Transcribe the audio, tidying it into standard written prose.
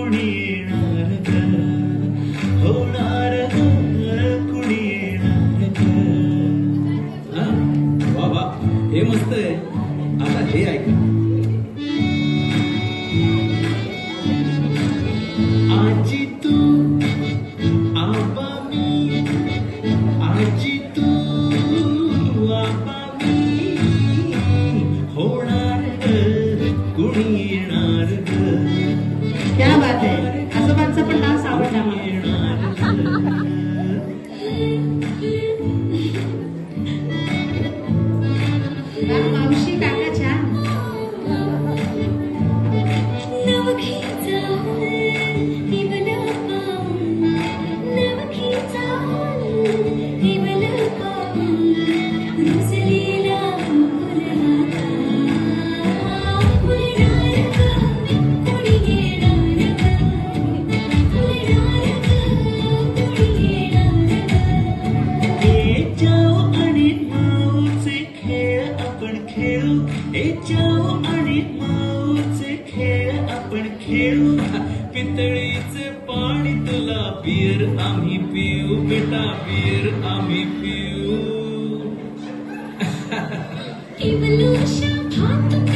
कुणी येणार ग, होणार ग, कुणी येणार ग. हा वा वा, हे मस्त आहे. आता हे ऐका. आजी तू आबा मी, आजी तू आबा मी, होणार ग, कुणी येणार ग. क्या बात आहे. आजोबांचा पण डान्स आवडला मला. मावशी काकाच्या आणि माऊचे खेळ आपण खेळू, पितळीचे पाणी तुला, बियर आम्ही पिऊ, बेटा बियर आम्ही पिऊ. Evolution,